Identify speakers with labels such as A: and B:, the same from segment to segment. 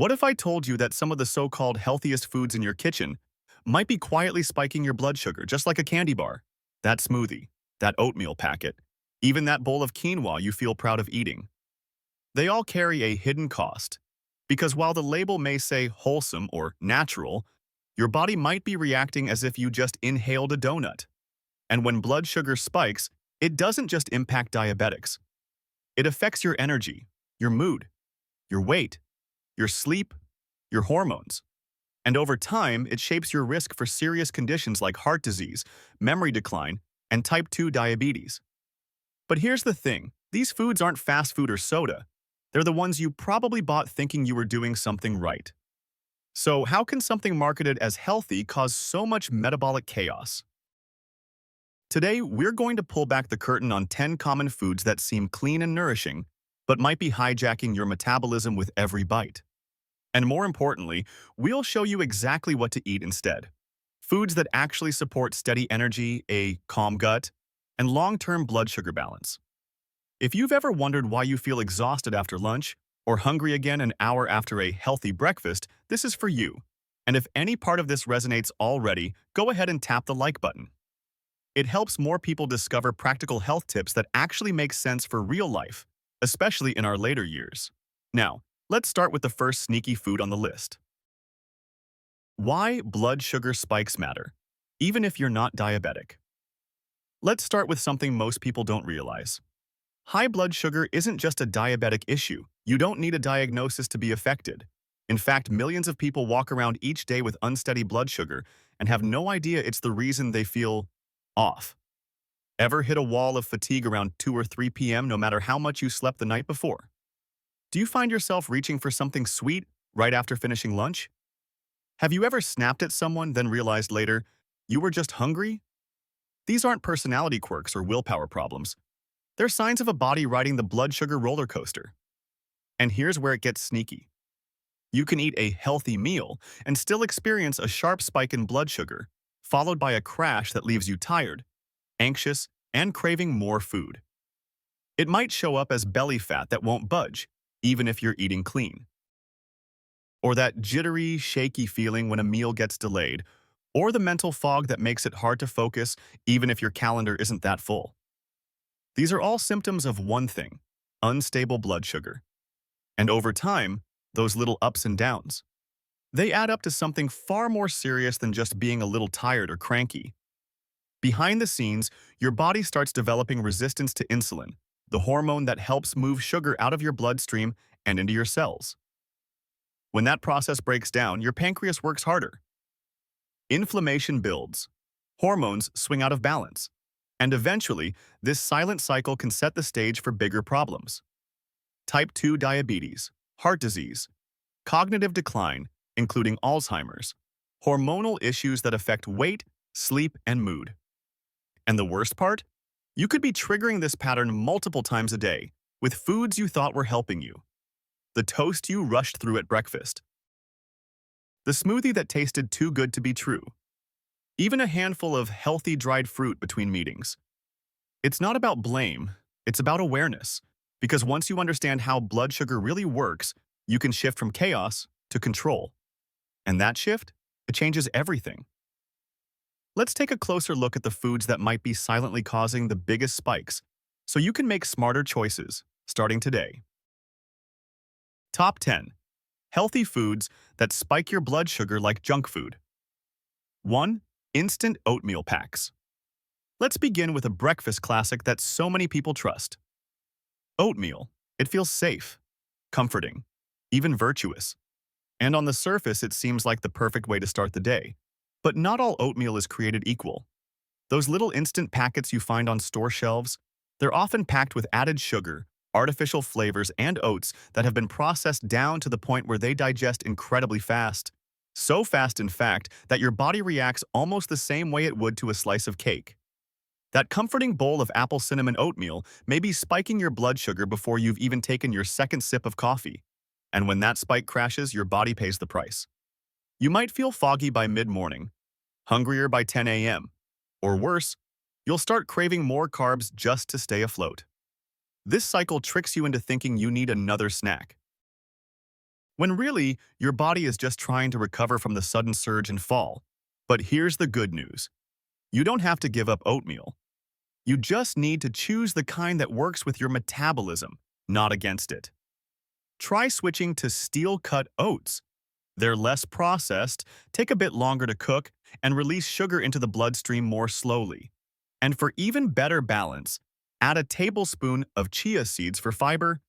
A: What if I told you that some of the so-called healthiest foods in your kitchen might be quietly spiking your blood sugar, just like a candy bar, that smoothie, that oatmeal packet, even that bowl of quinoa you feel proud of eating? They all carry a hidden cost, because while the label may say wholesome or natural, your body might be reacting as if you just inhaled a donut. And when blood sugar spikes, it doesn't just impact diabetics. It affects your energy, your mood, your weight, your sleep, your hormones. And over time, it shapes your risk for serious conditions like heart disease, memory decline, and type 2 diabetes. But here's the thing, these foods aren't fast food or soda. They're the ones you probably bought thinking you were doing something right. So how can something marketed as healthy cause so much metabolic chaos? Today, we're going to pull back the curtain on 10 common foods that seem clean and nourishing, but might be hijacking your metabolism with every bite. And more importantly, we'll show you exactly what to eat instead. Foods that actually support steady energy, a calm gut, and long-term blood sugar balance. If you've ever wondered why you feel exhausted after lunch or hungry again an hour after a healthy breakfast, this is for you. And if any part of this resonates already, go ahead and tap the like button. It helps more people discover practical health tips that actually make sense for real life, especially in our later years. Now, let's start with the first sneaky food on the list. Why blood sugar spikes matter, even if you're not diabetic. Let's start with something most people don't realize. High blood sugar isn't just a diabetic issue. You don't need a diagnosis to be affected. In fact, millions of people walk around each day with unsteady blood sugar and have no idea it's the reason they feel off. Ever hit a wall of fatigue around 2 or 3 p.m. no matter how much you slept the night before? Do you find yourself reaching for something sweet right after finishing lunch? Have you ever snapped at someone then realized later you were just hungry? These aren't personality quirks or willpower problems. They're signs of a body riding the blood sugar roller coaster. And here's where it gets sneaky. You can eat a healthy meal and still experience a sharp spike in blood sugar, followed by a crash that leaves you tired, anxious, and craving more food. It might show up as belly fat that won't budge, even if you're eating clean. Or that jittery, shaky feeling when a meal gets delayed, or the mental fog that makes it hard to focus even if your calendar isn't that full. These are all symptoms of one thing, unstable blood sugar. And over time, those little ups and downs, they add up to something far more serious than just being a little tired or cranky. Behind the scenes, your body starts developing resistance to insulin, the hormone that helps move sugar out of your bloodstream and into your cells. When that process breaks down, your pancreas works harder. Inflammation builds. Hormones swing out of balance. And eventually, this silent cycle can set the stage for bigger problems. Type 2 diabetes, heart disease, cognitive decline, including Alzheimer's, hormonal issues that affect weight, sleep, and mood. And the worst part? You could be triggering this pattern multiple times a day with foods you thought were helping you. The toast you rushed through at breakfast. The smoothie that tasted too good to be true. Even a handful of healthy dried fruit between meetings. It's not about blame, it's about awareness. Because once you understand how blood sugar really works, you can shift from chaos to control. And that shift, it changes everything. Let's take a closer look at the foods that might be silently causing the biggest spikes, so you can make smarter choices, starting today. Top 10. Healthy foods that spike your blood sugar like junk food. 1. Instant oatmeal packs. Let's begin with a breakfast classic that so many people trust. Oatmeal. It feels safe, comforting, even virtuous. And on the surface, it seems like the perfect way to start the day. But not all oatmeal is created equal. Those little instant packets you find on store shelves, they're often packed with added sugar, artificial flavors, and oats that have been processed down to the point where they digest incredibly fast. So fast, in fact, that your body reacts almost the same way it would to a slice of cake. That comforting bowl of apple cinnamon oatmeal may be spiking your blood sugar before you've even taken your second sip of coffee. And when that spike crashes, your body pays the price. You might feel foggy by mid-morning, hungrier by 10 a.m., or worse, you'll start craving more carbs just to stay afloat. This cycle tricks you into thinking you need another snack. when really your body is just trying to recover from the sudden surge and fall. But here's the good news. You don't have to give up oatmeal. You just need to choose the kind that works with your metabolism, not against it. Try switching to steel-cut oats. They're less processed, take a bit longer to cook, and release sugar into the bloodstream more slowly. And for even better balance, add a tablespoon of chia seeds for fiber,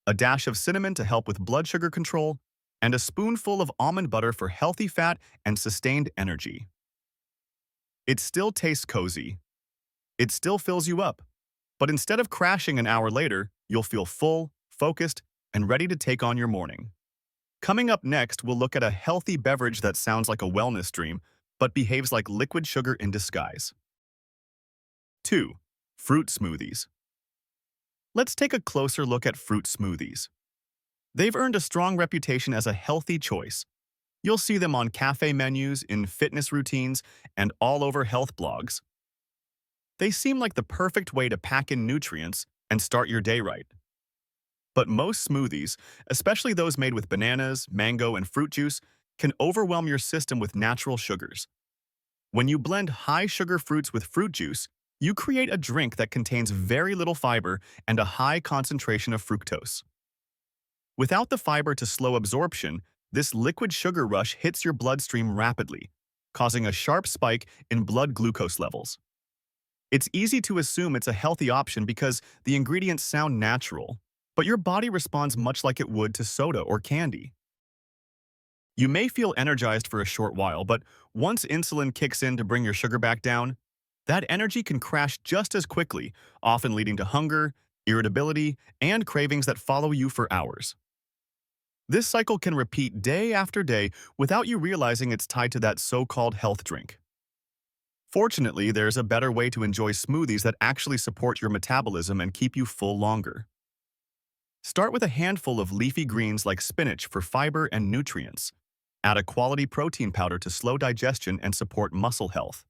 A: a dash of cinnamon to help with blood sugar control, and a spoonful of almond butter for healthy fat and sustained energy. It still tastes cozy. It still fills you up. But instead of crashing an hour later, you'll feel full, focused, and ready to take on your morning. Coming up next, we'll look at a healthy beverage that sounds like a wellness dream, but behaves like liquid sugar in disguise. 2. Fruit smoothies. Let's take a closer look at fruit smoothies. They've earned a strong reputation as a healthy choice. You'll see them on cafe menus, in fitness routines, and all over health blogs. They seem like the perfect way to pack in nutrients and start your day right. But most smoothies, especially those made with bananas, mango, and fruit juice, can overwhelm your system with natural sugars. When you blend high-sugar fruits with fruit juice, you create a drink that contains very little fiber and a high concentration of fructose. Without the fiber to slow absorption, this liquid sugar rush hits your bloodstream rapidly, causing a sharp spike in blood glucose levels. It's easy to assume it's a healthy option because the ingredients sound natural, but your body responds much like it would to soda or candy. You may feel energized for a short while, but once insulin kicks in to bring your sugar back down, that energy can crash just as quickly, often leading to hunger, irritability, and cravings that follow you for hours. This cycle can repeat day after day without you realizing it's tied to that so-called health drink. Fortunately, there's a better way to enjoy smoothies that actually support your metabolism and keep you full longer. Start with a handful of leafy greens like spinach for fiber and nutrients. Add a quality protein powder to slow digestion and support muscle health.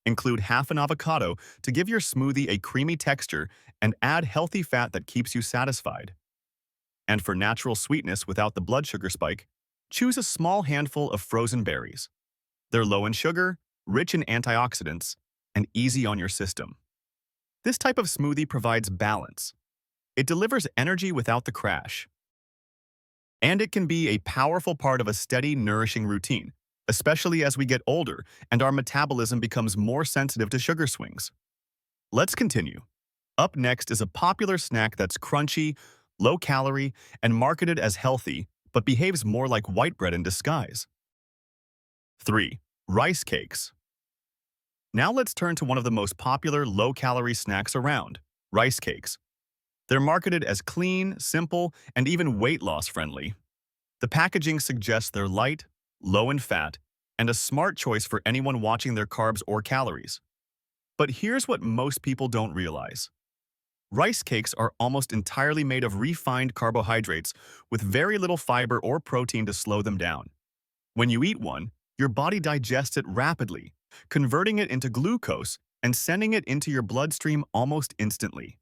A: Include half an avocado to give your smoothie a creamy texture and add healthy fat that keeps you satisfied. And for natural sweetness without the blood sugar spike, choose a small handful of frozen berries. They're low in sugar, rich in antioxidants, and easy on your system. This type of smoothie provides balance. It delivers energy without the crash. And it can be a powerful part of a steady, nourishing routine, especially as we get older and our metabolism becomes more sensitive to sugar swings. Let's continue. Up next is a popular snack that's crunchy, low-calorie, and marketed as healthy, but behaves more like white bread in disguise. 3. Rice cakes. Now let's turn to one of the most popular low-calorie snacks around, rice cakes. They're marketed as clean, simple, and even weight loss friendly. The packaging suggests they're light, low in fat, and a smart choice for anyone watching their carbs or calories. But here's what most people don't realize. Rice cakes are almost entirely made of refined carbohydrates with very little fiber or protein to slow them down. When you eat one, your body digests it rapidly, converting it into glucose and sending it into your bloodstream almost instantly.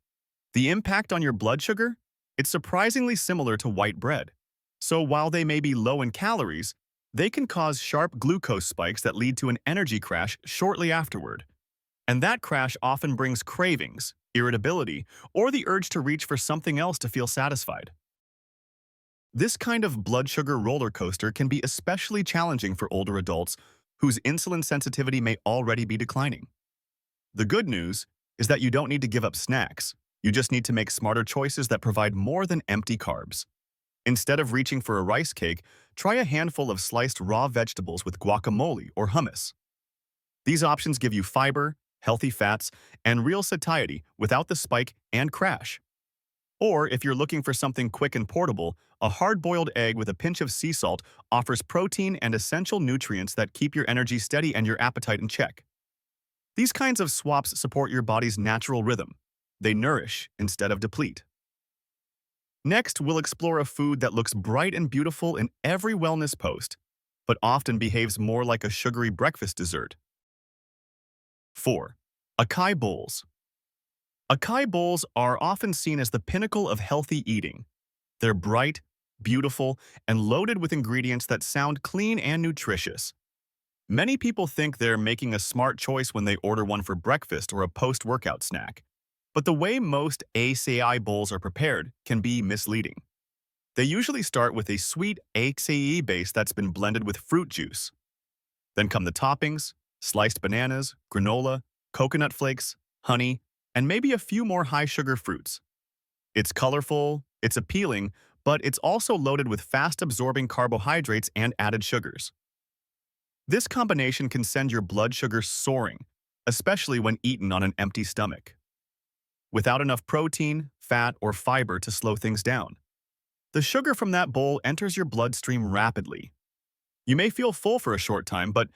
A: The impact on your blood sugar? It's surprisingly similar to white bread. So while they may be low in calories, they can cause sharp glucose spikes that lead to an energy crash shortly afterward. And that crash often brings cravings, irritability, or the urge to reach for something else to feel satisfied. This kind of blood sugar roller coaster can be especially challenging for older adults whose insulin sensitivity may already be declining. The good news is that you don't need to give up snacks. You just need to make smarter choices that provide more than empty carbs. Instead of reaching for a rice cake, try a handful of sliced raw vegetables with guacamole or hummus. These options give you fiber, healthy fats, and real satiety without the spike and crash. Or if you're looking for something quick and portable, a hard-boiled egg with a pinch of sea salt offers protein and essential nutrients that keep your energy steady and your appetite in check. These kinds of swaps support your body's natural rhythm. They nourish instead of deplete. Next, we'll explore a food that looks bright and beautiful in every wellness post, but often behaves more like a sugary breakfast dessert. 4. Acai Bowls. Acai Bowls are often seen as the pinnacle of healthy eating. They're bright, beautiful, and loaded with ingredients that sound clean and nutritious. Many people think they're making a smart choice when they order one for breakfast or a post-workout snack. But the way most acai bowls are prepared can be misleading. They usually start with a sweet acai base that's been blended with fruit juice. Then come the toppings, sliced bananas, granola, coconut flakes, honey, and maybe a few more high-sugar fruits. It's colorful, it's appealing, but it's also loaded with fast-absorbing carbohydrates and added sugars. This combination can send your blood sugar soaring, especially when eaten on an empty stomach, without enough protein, fat, or fiber to slow things down. The sugar from that bowl enters your bloodstream rapidly. You may feel full for a short time, but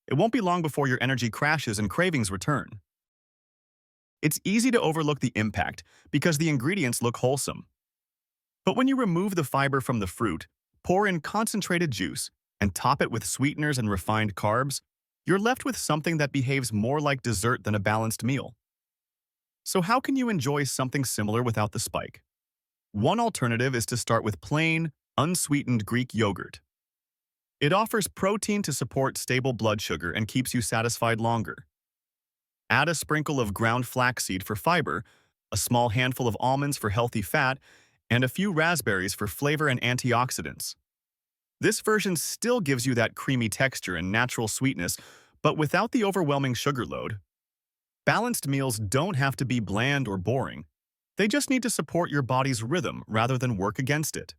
A: it won't be long before your energy crashes and cravings return. It's easy to overlook the impact because the ingredients look wholesome. But when you remove the fiber from the fruit, pour in concentrated juice, and top it with sweeteners and refined carbs, you're left with something that behaves more like dessert than a balanced meal. So how can you enjoy something similar without the spike? One alternative is to start with plain, unsweetened Greek yogurt. It offers protein to support stable blood sugar and keeps you satisfied longer. Add a sprinkle of ground flaxseed for fiber, a small handful of almonds for healthy fat, and a few raspberries for flavor and antioxidants. This version still gives you that creamy texture and natural sweetness, but without the overwhelming sugar load. Balanced meals don't have to be bland or boring. They just need to support your body's rhythm rather than work against it.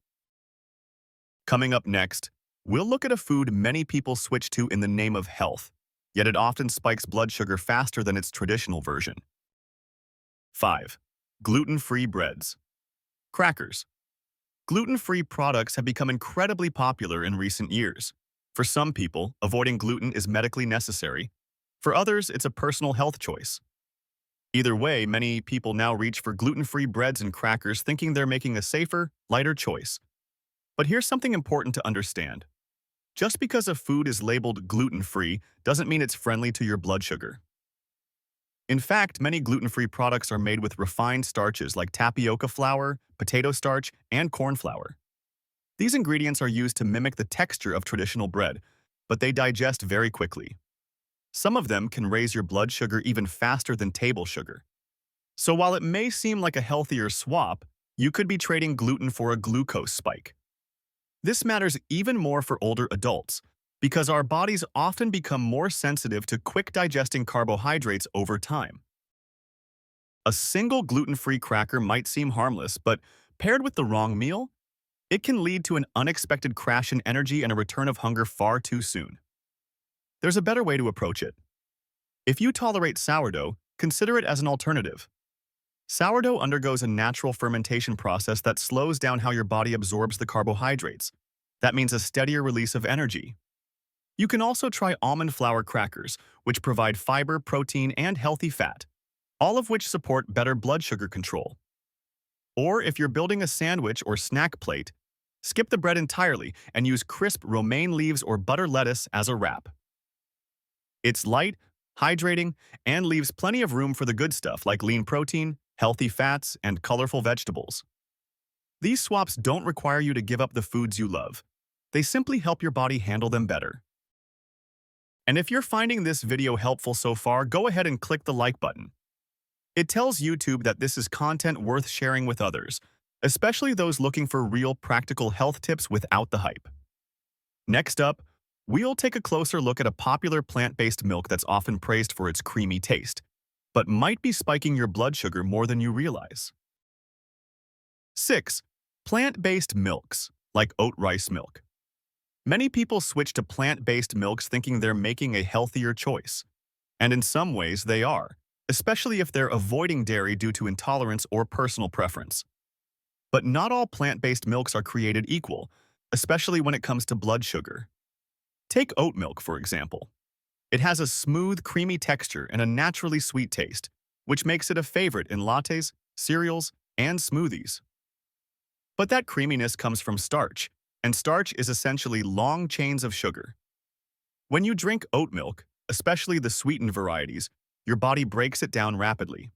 A: Coming up next, we'll look at a food many people switch to in the name of health, yet it often spikes blood sugar faster than its traditional version. 5. Gluten-free breads. Crackers. Gluten-free products have become incredibly popular in recent years. For some people, avoiding gluten is medically necessary. For others, it's a personal health choice. Either way, many people now reach for gluten-free breads and crackers thinking they're making a safer, lighter choice. But here's something important to understand. Just because a food is labeled gluten-free doesn't mean it's friendly to your blood sugar. In fact, many gluten-free products are made with refined starches like tapioca flour, potato starch, and corn flour. These ingredients are used to mimic the texture of traditional bread, but they digest very quickly. Some of them can raise your blood sugar even faster than table sugar. So while it may seem like a healthier swap, you could be trading gluten for a glucose spike. This matters even more for older adults, because our bodies often become more sensitive to quick-digesting carbohydrates over time. A single gluten-free cracker might seem harmless, but paired with the wrong meal, it can lead to an unexpected crash in energy and a return of hunger far too soon. There's a better way to approach it. If you tolerate sourdough, consider it as an alternative. Sourdough undergoes a natural fermentation process that slows down how your body absorbs the carbohydrates. That means a steadier release of energy. You can also try almond flour crackers, which provide fiber, protein, and healthy fat, all of which support better blood sugar control. Or if you're building a sandwich or snack plate, skip the bread entirely and use crisp romaine leaves or butter lettuce as a wrap. It's light, hydrating, and leaves plenty of room for the good stuff like lean protein, healthy fats, and colorful vegetables. These swaps don't require you to give up the foods you love. They simply help your body handle them better. And if you're finding this video helpful so far, go ahead and click the like button. It tells YouTube that this is content worth sharing with others, especially those looking for real practical health tips without the hype. Next up, we'll take a closer look at a popular plant-based milk that's often praised for its creamy taste, but might be spiking your blood sugar more than you realize. 6. Plant-based milks, like oat rice milk. Many people switch to plant-based milks thinking they're making a healthier choice. And in some ways, they are, especially if they're avoiding dairy due to intolerance or personal preference. But not all plant-based milks are created equal, especially when it comes to blood sugar. Take oat milk, for example. It has a smooth, creamy texture and a naturally sweet taste, which makes it a favorite in lattes, cereals, and smoothies. But that creaminess comes from starch, and starch is essentially long chains of sugar. When you drink oat milk, especially the sweetened varieties, your body breaks it down rapidly.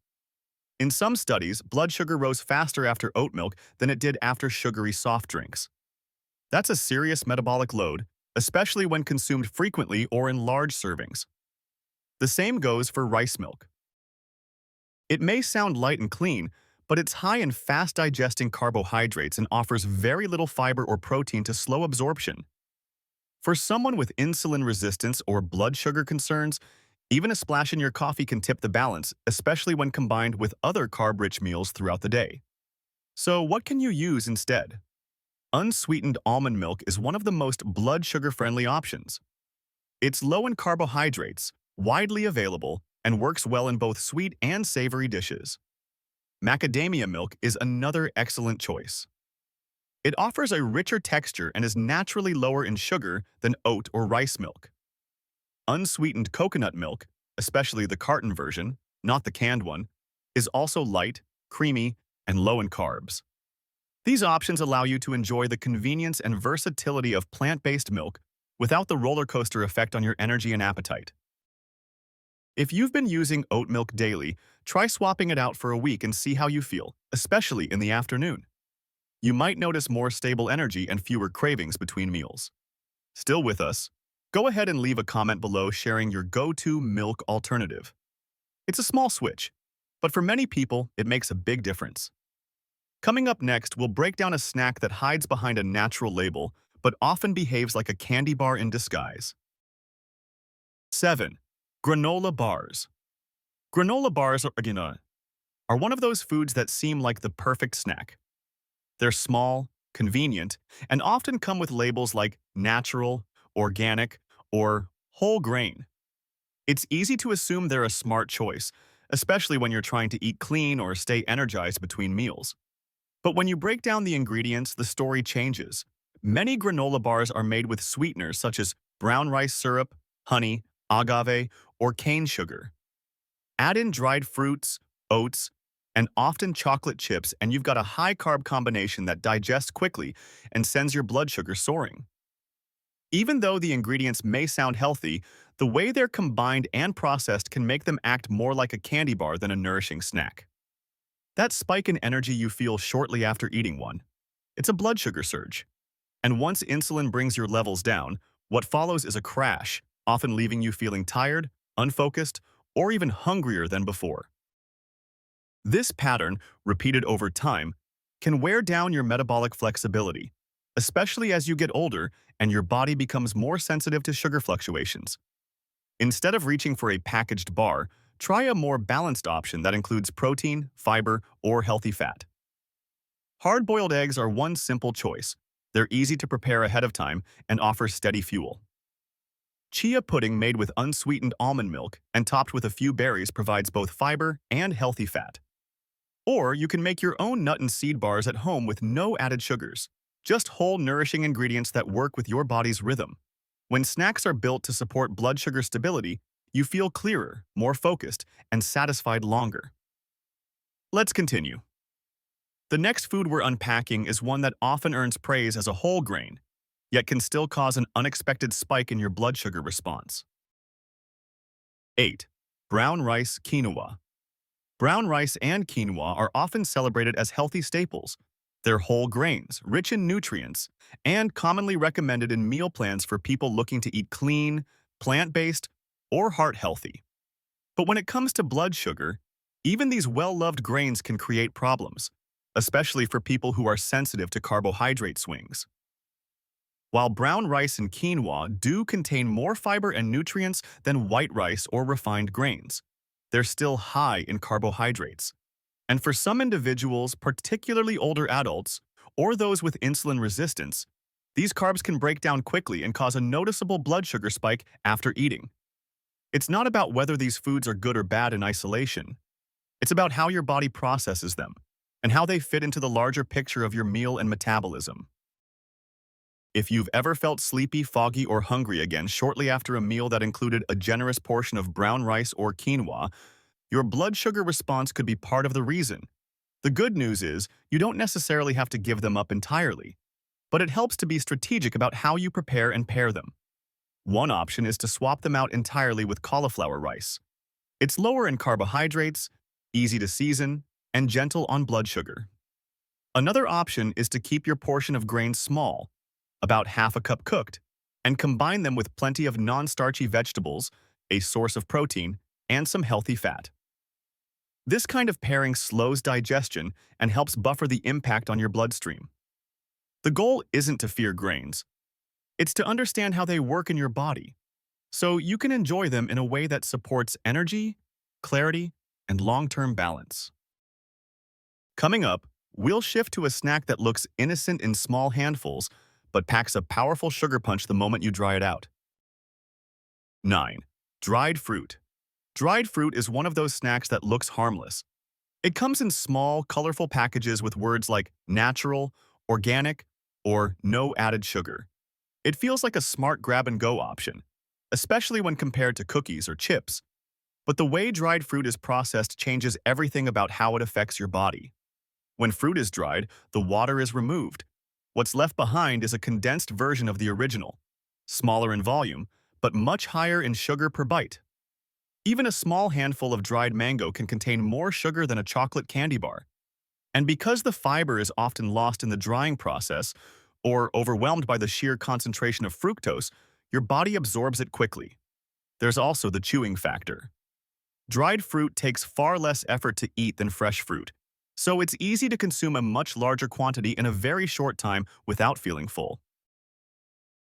A: In some studies, blood sugar rose faster after oat milk than it did after sugary soft drinks. That's a serious metabolic load, especially when consumed frequently or in large servings. The same goes for rice milk. It may sound light and clean, but it's high in fast-digesting carbohydrates and offers very little fiber or protein to slow absorption. For someone with insulin resistance or blood sugar concerns, even a splash in your coffee can tip the balance, especially when combined with other carb-rich meals throughout the day. So what can you use instead? Unsweetened almond milk is one of the most blood sugar-friendly options. It's low in carbohydrates, widely available, and works well in both sweet and savory dishes. Macadamia milk is another excellent choice. It offers a richer texture and is naturally lower in sugar than oat or rice milk. Unsweetened coconut milk, especially the carton version, not the canned one, is also light, creamy, and low in carbs. These options allow you to enjoy the convenience and versatility of plant-based milk without the roller coaster effect on your energy and appetite. If you've been using oat milk daily, try swapping it out for a week and see how you feel, especially in the afternoon. You might notice more stable energy and fewer cravings between meals. Still with us? Go ahead and leave a comment below sharing your go-to milk alternative. It's a small switch, but for many people, it makes a big difference. Coming up next, we'll break down a snack that hides behind a natural label, but often behaves like a candy bar in disguise. 7. Granola Bars. Granola bars are one of those foods that seem like the perfect snack. They're small, convenient, and often come with labels like natural, organic, or whole grain. It's easy to assume they're a smart choice, especially when you're trying to eat clean or stay energized between meals. But when you break down the ingredients, the story changes. Many granola bars are made with sweeteners such as brown rice syrup, honey, agave, or cane sugar. Add in dried fruits, oats, and often chocolate chips, and you've got a high-carb combination that digests quickly and sends your blood sugar soaring. Even though the ingredients may sound healthy, the way they're combined and processed can make them act more like a candy bar than a nourishing snack. That spike in energy you feel shortly after eating one, it's a blood sugar surge. And once insulin brings your levels down, what follows is a crash, often leaving you feeling tired, unfocused, or even hungrier than before. This pattern, repeated over time, can wear down your metabolic flexibility, especially as you get older and your body becomes more sensitive to sugar fluctuations. Instead of reaching for a packaged bar, try a more balanced option that includes protein, fiber, or healthy fat. Hard-boiled eggs are one simple choice. They're easy to prepare ahead of time and offer steady fuel. Chia pudding made with unsweetened almond milk and topped with a few berries provides both fiber and healthy fat. Or you can make your own nut and seed bars at home with no added sugars. Just whole, nourishing ingredients that work with your body's rhythm. When snacks are built to support blood sugar stability, you feel clearer, more focused, and satisfied longer. Let's continue. The next food we're unpacking is one that often earns praise as a whole grain, yet can still cause an unexpected spike in your blood sugar response. 8. Brown rice quinoa. Brown rice and quinoa are often celebrated as healthy staples. They're whole grains, rich in nutrients, and commonly recommended in meal plans for people looking to eat clean, plant-based, or heart-healthy. But when it comes to blood sugar, even these well-loved grains can create problems, especially for people who are sensitive to carbohydrate swings. While brown rice and quinoa do contain more fiber and nutrients than white rice or refined grains, they're still high in carbohydrates. And for some individuals, particularly older adults, or those with insulin resistance, these carbs can break down quickly and cause a noticeable blood sugar spike after eating. It's not about whether these foods are good or bad in isolation. It's about how your body processes them and how they fit into the larger picture of your meal and metabolism. If you've ever felt sleepy, foggy, or hungry again shortly after a meal that included a generous portion of brown rice or quinoa, your blood sugar response could be part of the reason. The good news is you don't necessarily have to give them up entirely, but it helps to be strategic about how you prepare and pair them. One option is to swap them out entirely with cauliflower rice. It's lower in carbohydrates, easy to season, and gentle on blood sugar. Another option is to keep your portion of grains small. about half a cup cooked, and combine them with plenty of non-starchy vegetables, a source of protein, and some healthy fat. This kind of pairing slows digestion and helps buffer the impact on your bloodstream. The goal isn't to fear grains. It's to understand how they work in your body, so you can enjoy them in a way that supports energy, clarity, and long-term balance. Coming up, we'll shift to a snack that looks innocent in small handfuls, but packs a powerful sugar punch the moment you dry it out. 9. Dried fruit. Dried fruit is one of those snacks that looks harmless. It comes in small, colorful packages with words like natural, organic, or no added sugar. It feels like a smart grab-and-go option, especially when compared to cookies or chips. But the way dried fruit is processed changes everything about how it affects your body. When fruit is dried, the water is removed. What's left behind is a condensed version of the original, smaller in volume, but much higher in sugar per bite. Even a small handful of dried mango can contain more sugar than a chocolate candy bar. And because the fiber is often lost in the drying process or overwhelmed by the sheer concentration of fructose, your body absorbs it quickly. There's also the chewing factor. Dried fruit takes far less effort to eat than fresh fruit, so it's easy to consume a much larger quantity in a very short time without feeling full.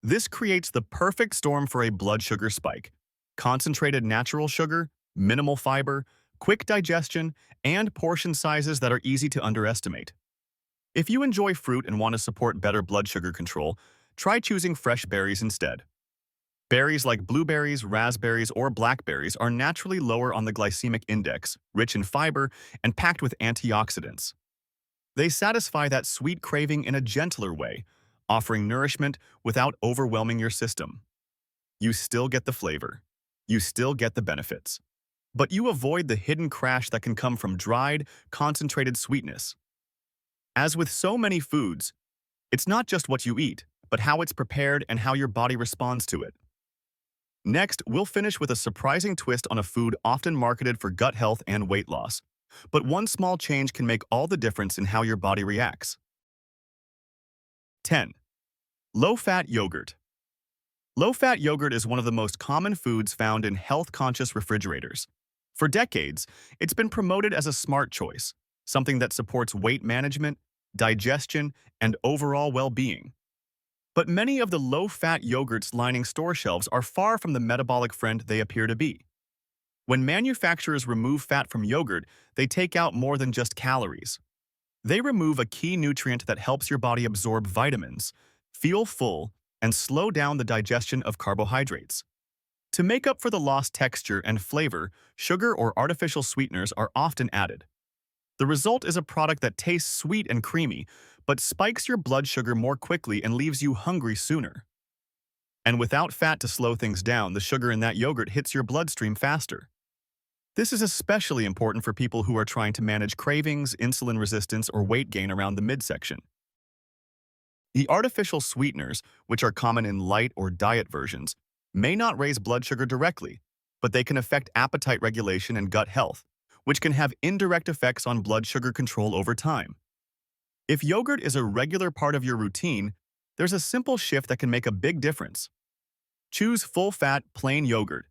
A: This creates the perfect storm for a blood sugar spike: concentrated natural sugar, minimal fiber, quick digestion, and portion sizes that are easy to underestimate. If you enjoy fruit and want to support better blood sugar control, try choosing fresh berries instead. Berries like blueberries, raspberries, or blackberries are naturally lower on the glycemic index, rich in fiber, and packed with antioxidants. They satisfy that sweet craving in a gentler way, offering nourishment without overwhelming your system. You still get the flavor. You still get the benefits. But you avoid the hidden crash that can come from dried, concentrated sweetness. As with so many foods, it's not just what you eat, but how it's prepared and how your body responds to it. Next, we'll finish with a surprising twist on a food often marketed for gut health and weight loss. But one small change can make all the difference in how your body reacts. 10. Low-fat yogurt. Low-fat yogurt is one of the most common foods found in health-conscious refrigerators. For decades, it's been promoted as a smart choice, something that supports weight management, digestion, and overall well-being. But many of the low-fat yogurts lining store shelves are far from the metabolic friend they appear to be. When manufacturers remove fat from yogurt, they take out more than just calories. They remove a key nutrient that helps your body absorb vitamins, feel full, and slow down the digestion of carbohydrates. To make up for the lost texture and flavor, sugar or artificial sweeteners are often added. The result is a product that tastes sweet and creamy, but spikes your blood sugar more quickly and leaves you hungry sooner. And without fat to slow things down, the sugar in that yogurt hits your bloodstream faster. This is especially important for people who are trying to manage cravings, insulin resistance, or weight gain around the midsection. The artificial sweeteners, which are common in light or diet versions, may not raise blood sugar directly, but they can affect appetite regulation and gut health, which can have indirect effects on blood sugar control over time. If yogurt is a regular part of your routine, there's a simple shift that can make a big difference. Choose full-fat, plain yogurt.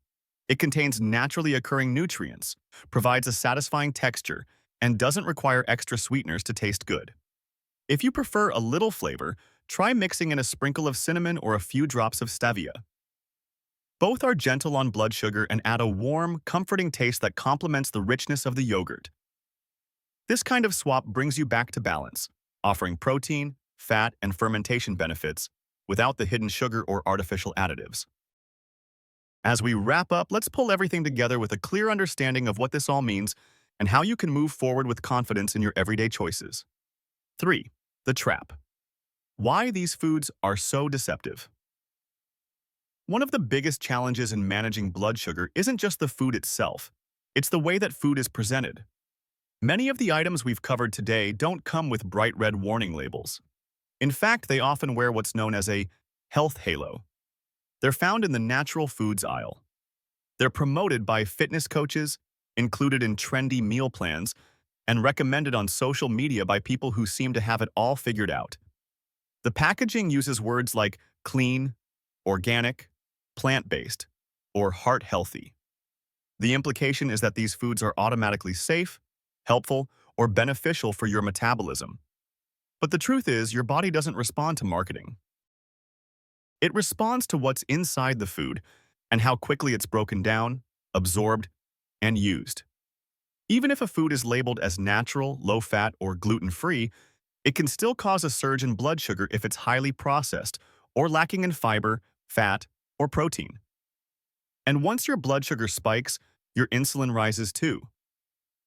A: It contains naturally occurring nutrients, provides a satisfying texture, and doesn't require extra sweeteners to taste good. If you prefer a little flavor, try mixing in a sprinkle of cinnamon or a few drops of stevia. Both are gentle on blood sugar and add a warm, comforting taste that complements the richness of the yogurt. This kind of swap brings you back to balance, offering protein, fat, and fermentation benefits without the hidden sugar or artificial additives. As we wrap up, let's pull everything together with a clear understanding of what this all means and how you can move forward with confidence in your everyday choices. 3. The trap. Why these foods are so deceptive. One of the biggest challenges in managing blood sugar isn't just the food itself, it's the way that food is presented. Many of the items we've covered today don't come with bright red warning labels. In fact, they often wear what's known as a health halo. They're found in the natural foods aisle. They're promoted by fitness coaches, included in trendy meal plans, and recommended on social media by people who seem to have it all figured out. The packaging uses words like clean, organic, plant-based, or heart-healthy. The implication is that these foods are automatically safe, helpful, or beneficial for your metabolism. But the truth is, your body doesn't respond to marketing. It responds to what's inside the food and how quickly it's broken down, absorbed, and used. Even if a food is labeled as natural, low-fat, or gluten-free, it can still cause a surge in blood sugar if it's highly processed or lacking in fiber, fat, or protein. And once your blood sugar spikes, your insulin rises too.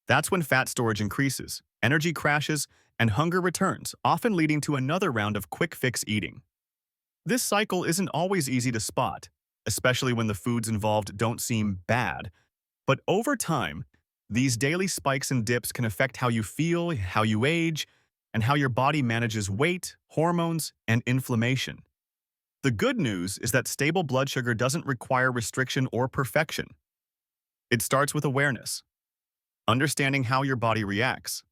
A: That's when fat storage increases, energy crashes, and hunger returns, often leading to another round of quick-fix eating. This cycle isn't always easy to spot, especially when the foods involved don't seem bad. But over time, these daily spikes and dips can affect how you feel, how you age, and how your body manages weight, hormones, and inflammation. The good news is that stable blood sugar doesn't require restriction or perfection. It starts with awareness, understanding how your body reacts,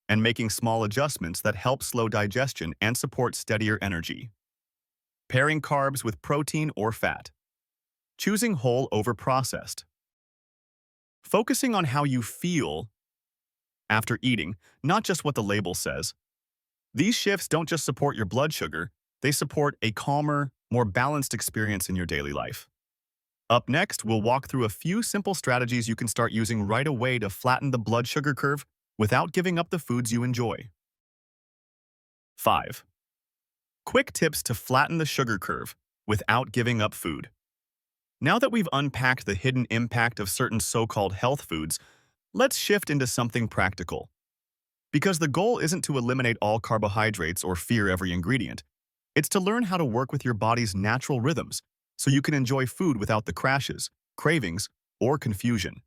A: and making small adjustments that help slow digestion and support steadier energy. Pairing carbs with protein or fat. Choosing whole over processed. Focusing on how you feel after eating, not just what the label says. These shifts don't just support your blood sugar, they support a calmer, more balanced experience in your daily life. Up next, we'll walk through a few simple strategies you can start using right away to flatten the blood sugar curve without giving up the foods you enjoy. 5. Quick tips to flatten the sugar curve without giving up food. Now that we've unpacked the hidden impact of certain so-called health foods, let's shift into something practical. Because the goal isn't to eliminate all carbohydrates or fear every ingredient. It's to learn how to work with your body's natural rhythms so you can enjoy food without the crashes, cravings, or confusion.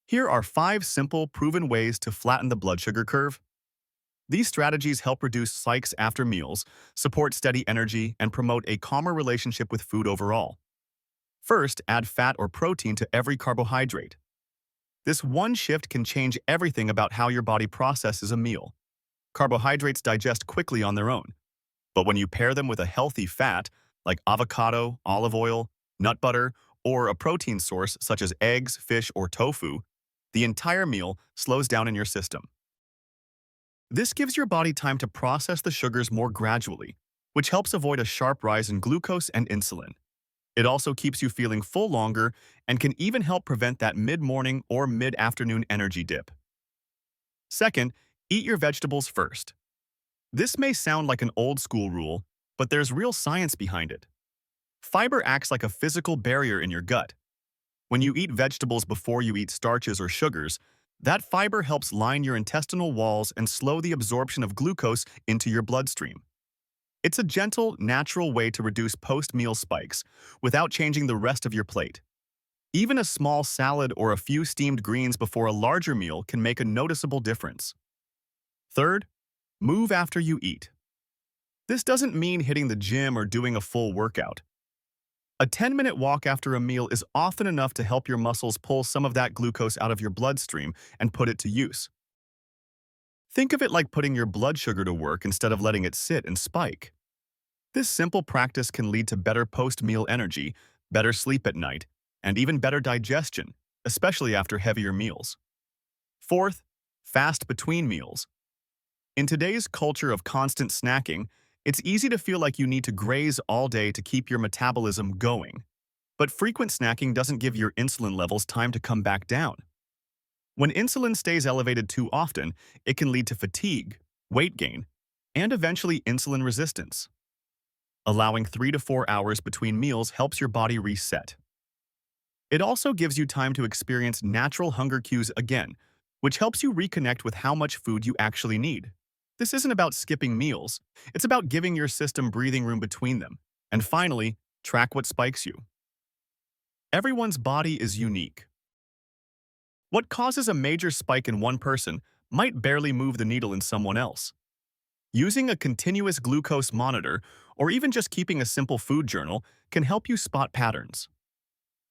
A: Here are 5 simple, proven ways to flatten the blood sugar curve. These strategies help reduce spikes after meals, support steady energy, and promote a calmer relationship with food overall. First, add fat or protein to every carbohydrate. This one shift can change everything about how your body processes a meal. Carbohydrates digest quickly on their own, but when you pair them with a healthy fat, like avocado, olive oil, nut butter, or a protein source such as eggs, fish, or tofu, the entire meal slows down in your system. This gives your body time to process the sugars more gradually, which helps avoid a sharp rise in glucose and insulin. It also keeps you feeling full longer and can even help prevent that mid-morning or mid-afternoon energy dip. Second, eat your vegetables first. This may sound like an old-school rule, but there's real science behind it. Fiber acts like a physical barrier in your gut. When you eat vegetables before you eat starches or sugars, that fiber helps line your intestinal walls and slow the absorption of glucose into your bloodstream. It's a gentle, natural way to reduce post-meal spikes without changing the rest of your plate. Even a small salad or a few steamed greens before a larger meal can make a noticeable difference. Third, move after you eat. This doesn't mean hitting the gym or doing a full workout. A 10-minute walk after a meal is often enough to help your muscles pull some of that glucose out of your bloodstream and put it to use. Think of it like putting your blood sugar to work instead of letting it sit and spike. This simple practice can lead to better post-meal energy, better sleep at night, and even better digestion, especially after heavier meals. Fourth, fast between meals. In today's culture of constant snacking, it's easy to feel like you need to graze all day to keep your metabolism going. But frequent snacking doesn't give your insulin levels time to come back down. When insulin stays elevated too often, it can lead to fatigue, weight gain, and eventually insulin resistance. Allowing 3 to 4 hours between meals helps your body reset. It also gives you time to experience natural hunger cues again, which helps you reconnect with how much food you actually need. This isn't about skipping meals. It's about giving your system breathing room between them. And finally, track what spikes you. Everyone's body is unique. What causes a major spike in one person might barely move the needle in someone else. Using a continuous glucose monitor, or even just keeping a simple food journal, can help you spot patterns.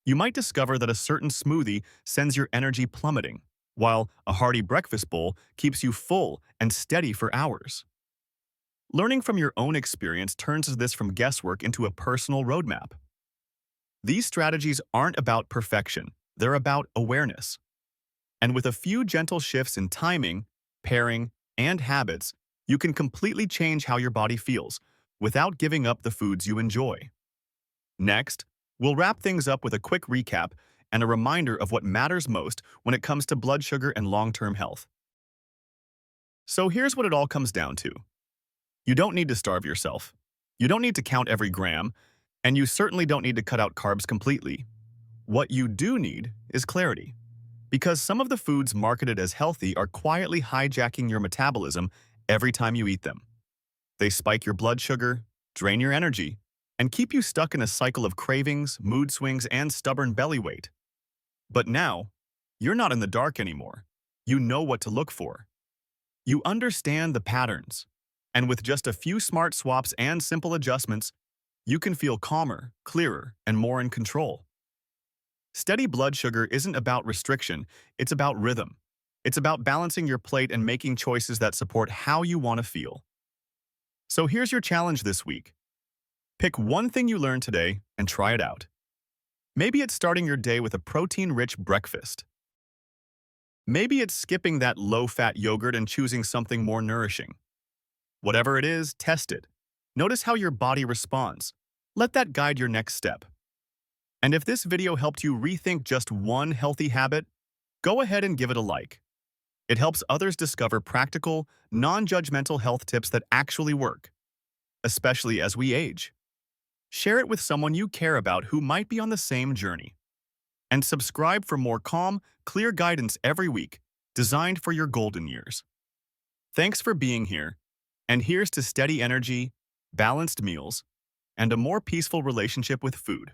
A: You might discover that a certain smoothie sends your energy plummeting, while a hearty breakfast bowl keeps you full and steady for hours. Learning from your own experience turns this from guesswork into a personal roadmap. These strategies aren't about perfection, they're about awareness. And with a few gentle shifts in timing, pairing, and habits, you can completely change how your body feels without giving up the foods you enjoy. Next, we'll wrap things up with a quick recap and a reminder of what matters most when it comes to blood sugar and long-term health. So here's what it all comes down to. You don't need to starve yourself. You don't need to count every gram, and you certainly don't need to cut out carbs completely. What you do need is clarity. Because some of the foods marketed as healthy are quietly hijacking your metabolism every time you eat them. They spike your blood sugar, drain your energy, and keep you stuck in a cycle of cravings, mood swings, and stubborn belly weight. But now, you're not in the dark anymore. You know what to look for. You understand the patterns. And with just a few smart swaps and simple adjustments, you can feel calmer, clearer, and more in control. Steady blood sugar isn't about restriction, it's about rhythm. It's about balancing your plate and making choices that support how you want to feel. So here's your challenge this week. Pick one thing you learned today and try it out. Maybe it's starting your day with a protein-rich breakfast. Maybe it's skipping that low-fat yogurt and choosing something more nourishing. Whatever it is, test it. Notice how your body responds. Let that guide your next step. And if this video helped you rethink just one healthy habit, go ahead and give it a like. It helps others discover practical, non-judgmental health tips that actually work, especially as we age. Share it with someone you care about who might be on the same journey. And subscribe for more calm, clear guidance every week, designed for your golden years. Thanks for being here, and here's to steady energy, balanced meals, and a more peaceful relationship with food.